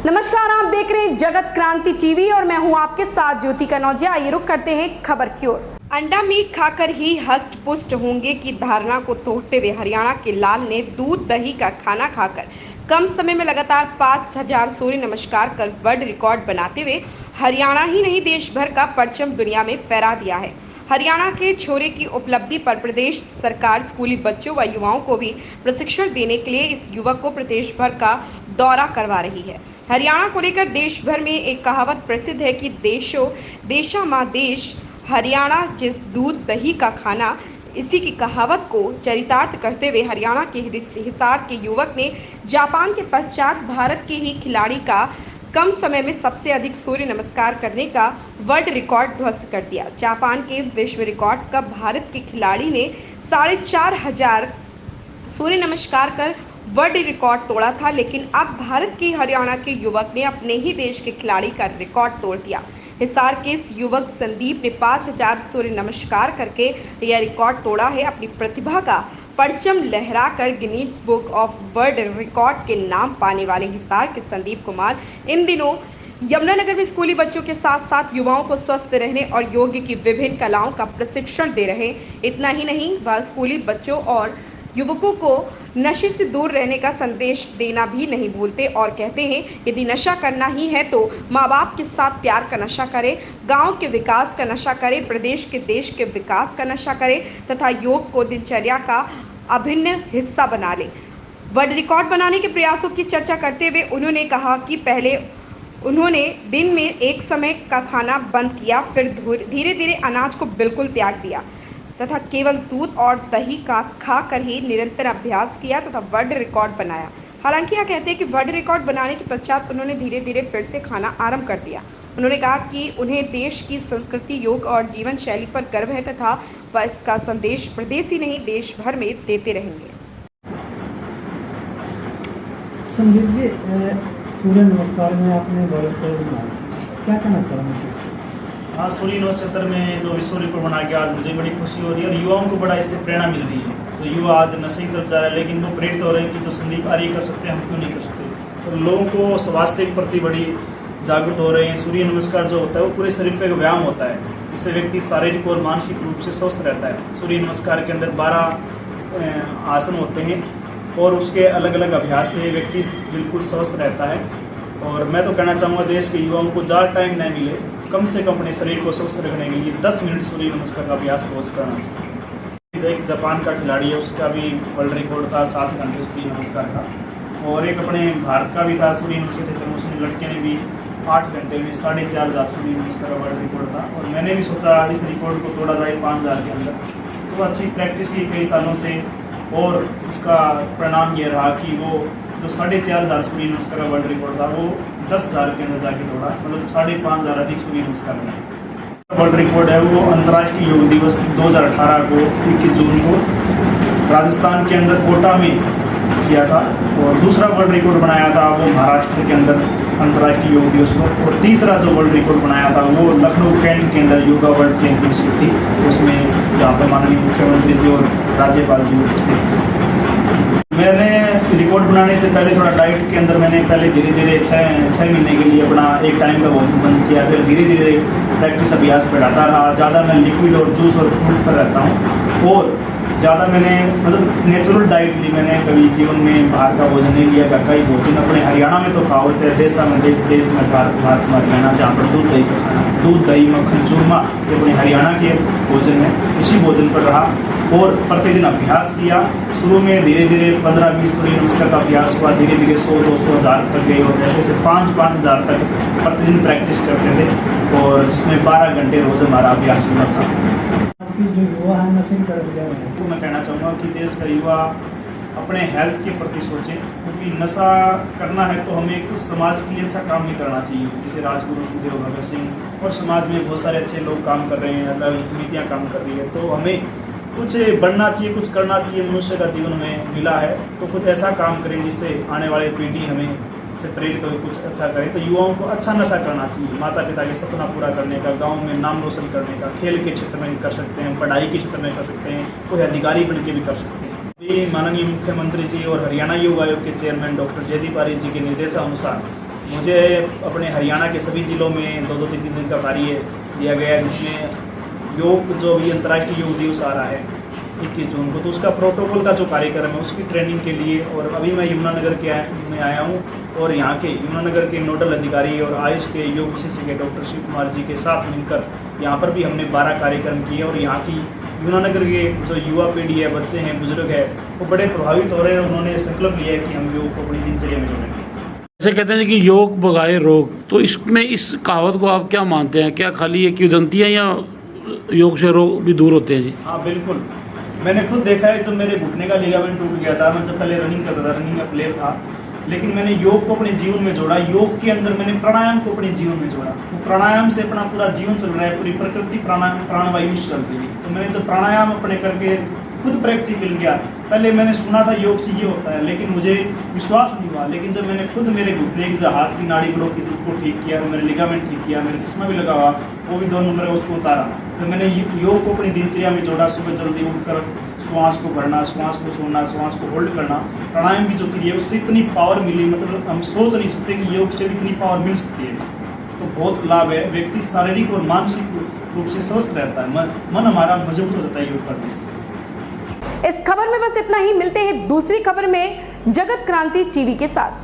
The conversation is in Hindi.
नमस्कार, आप देख रहे हैं जगत क्रांति टीवी और मैं हूं आपके साथ ज्योति कनौजिया। आइए रुक करते हैं खबर की ओर। अंडा मीट खाकर ही हष्ट पुष्ट होंगे की धारणा को तोड़ते हुए हरियाणा के लाल ने दूध दही का खाना खाकर कम समय में लगातार 5000 सूर्य नमस्कार कर वर्ल्ड रिकॉर्ड बनाते हुए हरियाणा ही नहीं देश भर का परचम दुनिया में फहरा दिया है। हरियाणा के छोरे की उपलब्धि पर प्रदेश सरकार स्कूली बच्चों व युवाओं को भी प्रशिक्षण देने के लिए इस युवक को प्रदेश भर का दौरा करवा रही है। हरियाणा को लेकर देश भर में एक कहावत प्रसिद्ध है कि देशो देशा माँ देश, हरियाणा जिस दूध दही का खाना। इसी की कहावत को चरितार्थ करते हुए हरियाणा के हिसार के युवक ने जापान के पश्चात भारत के ही खिलाड़ी का कम समय में सबसे अधिक सूर्य नमस्कार करने का वर्ल्ड रिकॉर्ड ध्वस्त कर दिया। जापान के विश्व रिकॉर्ड का भारत के खिलाड़ी ने 4500 सूर्य नमस्कार कर वर्ल्ड रिकॉर्ड तोड़ा था, लेकिन अब भारत के हरियाणा के युवक ने अपने ही देश के खिलाड़ी का रिकॉर्ड तोड़ दिया। हिसार के इस युवक संदीप ने 5000 सूर्य नमस्कार करके यह रिकॉर्ड तोड़ा है। अपनी प्रतिभा का परचम लहराकर Guinness book of world record के नाम पाने वाले हिसार के संदीप कुमार इन दिनों यमुनानगर में स्कूली बच्चों के साथ साथ युवाओं को स्वस्थ रहने और योग की विभिन्न कलाओं का प्रशिक्षण दे रहे हैं। इतना ही नहीं, वह स्कूली बच्चों और युवकों को नशे से दूर रहने का संदेश देना भी नहीं भूलते और कहते हैं, यदि नशा करना ही है तो माँ बाप के साथ प्यार का नशा करें, गांव के विकास का नशा करें, प्रदेश के देश के विकास का नशा करें तथा योग को दिनचर्या का अभिन्न हिस्सा बना लें। वर्ल्ड रिकॉर्ड बनाने के प्रयासों की चर्चा करते हुए उन्होंने कहा कि पहले उन्होंने दिन में एक समय का खाना बंद किया, फिर धीरे धीरे अनाज को बिल्कुल त्याग दिया तथा केवल दूध और दही का खाकर ही निरंतर अभ्यास किया तथा वर्ल्ड रिकॉर्ड बनाया। हालांकि यह कहते हैं कि वर्ल्ड रिकॉर्ड बनाने के पश्चात उन्होंने धीरे धीरे फिर से खाना आरंभ कर दिया। उन्होंने कहा कि उन्हें देश की संस्कृति, योग और जीवन शैली पर गर्व है तथा वह इसका संदेश प्रदेश ही नहीं देश भर में देते रहेंगे। संदीप जी, सूर्य नमस्कार में आपने वर्ल्ड रिकॉर्ड बनाया, क्या कहना चाहेंगे? हाँ, सूर्य नमस्कार में जो विश्व रिकॉर्ड बना के आज मुझे बड़ी खुशी हो रही है और युवाओं को बड़ा इससे प्रेरणा मिल रही है। तो युवा आज नशे की तरफ जा रहे हैं, लेकिन वो प्रेरित हो रहे हैं कि जो संदीप आर्य कर सकते हैं हम क्यों नहीं कर सकते। और लोगों को स्वास्थ्य के प्रति बड़ी जागरूक हो रहे हैं। सूर्य नमस्कार जो होता है वो पूरे शरीर पर व्यायाम होता है, जिससे व्यक्ति शारीरिक और मानसिक रूप से स्वस्थ रहता है। सूर्य नमस्कार के अंदर 12 आसन होते हैं और उसके अलग अलग अभ्यास से व्यक्ति बिल्कुल स्वस्थ रहता है। और मैं तो कहना चाहूँगा देश के युवाओं को ज़्यादा टाइम नहीं मिले, कम से कम अपने शरीर को स्वस्थ रखने के लिए 10 मिनट सूर्य नमस्कार का अभ्यास रोज करना चाहिए। एक जापान का खिलाड़ी है, उसका भी वर्ल्ड रिकॉर्ड था 7 घंटे सूर्य नमस्कार का, और एक अपने भारत का भी था सूर्य नमस्कार उसने लड़के ने भी 8 घंटे में 4500 सूर्य नमस्कार का वर्ल्ड रिकॉर्ड था। और मैंने भी सोचा इस रिकॉर्ड को तोड़ा जाए 5000 के अंदर। तो अच्छी प्रैक्टिस की कई सालों से और उसका परिणाम ये रहा कि वो जो 4500 सूर्य नमस्कार का वर्ल्ड रिकॉर्ड था वो 10,000 के अंदर जाके तोड़ा, मतलब 5500 अधिक सूर्य नमस्कार बनाए। वर्ल्ड रिकॉर्ड है वो अंतर्राष्ट्रीय योग दिवस 2018 को 21 जून को राजस्थान के अंदर कोटा में किया था। और दूसरा वर्ल्ड रिकॉर्ड बनाया था वो महाराष्ट्र के अंदर अंतर्राष्ट्रीय योग दिवस को। और तीसरा जो वर्ल्ड रिकॉर्ड बनाया था वो लखनऊ कैंट के अंदर योगा वर्ल्ड चैंपियनशिप थी, उसमें जहाँ पर माननीय मुख्यमंत्री जी और राज्यपाल जी उपस्थित थे। मैंने रिकॉर्ड बनाने से पहले थोड़ा डाइट के अंदर मैंने पहले धीरे धीरे 6 महीने के लिए अपना एक टाइम का भोजन बंद किया, फिर धीरे धीरे प्रैक्टिस अभ्यास बढ़ाता रहा। ज़्यादा मैं लिक्विड और जूस और फ्रूट पर रहता हूँ और ज़्यादा मैंने मतलब नेचुरल डाइट ली। मैंने कभी जीवन में बाहर का भोजन नहीं लिया, घर का ही भोजन। अपने हरियाणा में तो खाओ होते हैं, देश में भारत में हरियाणा, जहाँ पर दूध दही का खाना, दूध दही मक्खन चूरमा, ये अपने हरियाणा के भोजन है, इसी भोजन पर रहा और प्रतिदिन अभ्यास किया। शुरू में धीरे धीरे 15-20 सूर्य नमस्कार का अभ्यास हुआ, धीरे धीरे 100-200 हज़ार तक गए और जैसे 5-5 हज़ार तक प्रतिदिन प्रैक्टिस करते थे और जिसमें 12 घंटे रोज हमारा अभ्यास करना था। जो युवा है नशे की तरफ जा रहे हैं, तो मैं कहना चाहूँगा कि देश का युवा अपने हेल्थ के प्रति सोचे, क्योंकि नशा करना है तो हमें कुछ समाज के लिए अच्छा काम भी करना चाहिए। जैसे राजगुरु सुखदेव भगत सिंह और समाज में बहुत सारे अच्छे लोग काम कर रहे हैं, अलग समितियाँ काम कर रही है, तो हमें कुछ बढ़ना चाहिए, कुछ करना चाहिए। मनुष्य का जीवन में मिला है तो कुछ ऐसा काम करें जिससे आने वाली पीढ़ी हमें से प्रेरित होकर कुछ अच्छा करें। तो युवाओं को अच्छा नशा करना चाहिए, माता पिता के सपना पूरा करने का, गांव में नाम रोशन करने का, खेल के क्षेत्र में कर सकते हैं, पढ़ाई के क्षेत्र में कर सकते हैं, कोई अधिकारी बन के भी कर सकते हैं। ये माननीय मुख्यमंत्री जी और हरियाणा योग आयोग के चेयरमैन डॉक्टर जयदीप आर्य जी के निर्देशानुसार मुझे अपने हरियाणा के सभी जिलों में 2-3 दिन का कार्य दिया गया है, जिसमें योग जो अभी अंतर्राष्ट्रीय योग दिवस आ रहा है 21 जून को, तो उसका प्रोटोकॉल का जो कार्यक्रम है उसकी ट्रेनिंग के लिए, और अभी मैं यमुनानगर में आया हूँ और यहाँ के यमुनानगर के नोडल अधिकारी और आयुष के योग विशेषज्ञ डॉक्टर शिव कुमार जी के साथ मिलकर यहाँ पर भी हमने 12 कार्यक्रम किए, और यहाँ की यमुनानगर के जो युवा पीढ़ी है, बच्चे हैं, बुजुर्ग है, वो बड़े प्रभावित हो रहे हैं। उन्होंने संकल्प लिया है कि हम योग को अपनी दिनचर्या में जोड़ेंगे। जैसे कहते हैं कि योग भगाए रोग, तो इसमें इस कहावत को आप क्या मानते हैं? क्या खाली ये किंवदंती है या योग से रोग भी दूर होते हैं जी? हाँ बिल्कुल, मैंने खुद देखा है। जब मेरे घुटने का लिगामेंट टूट गया था, मैं जब पहले रनिंग करता था, रनिंग का प्लेयर था, लेकिन मैंने योग को अपने जीवन में जोड़ा। योग के अंदर मैंने प्राणायाम को अपने जीवन में जोड़ा। तो प्राणायाम से अपना पूरा जीवन चल रहा है, पूरी प्रकृति प्राणवायु चल रही है। तो मैंने जब प्राणायाम अपने करके खुद प्रैक्टिकल किया, पहले मैंने सुना था योग चाहिए होता है, लेकिन मुझे विश्वास नहीं हुआ। लेकिन जब मैंने खुद मेरे घुटने की जो हाथ की नाड़ी ब्लॉक की उसको ठीक किया, मेरे लिगामेंट ठीक किया, मेरे चश्मा भी लगा हुआ, वो भी 2 नंबर उसको उतारा, तो मैंने योग को अपनी दिनचर्या में जोड़ा। सुबह जल्दी उठकर श्वास को भरना, श्वास को छोड़ना, श्वास को होल्ड करना, प्राणायाम की जो क्रिया है उससे इतनी पावर मिली, मतलब हम सोच नहीं सकते कि योग से इतनी पावर मिल सकती है। तो बहुत लाभ है, व्यक्ति शारीरिक और मानसिक रूप से स्वस्थ रहता है, मन हमारा मजबूत हो जाता है योग करने से। इस खबर में बस इतना ही। मिलते हैं दूसरी खबर में जगत क्रांति टीवी के साथ।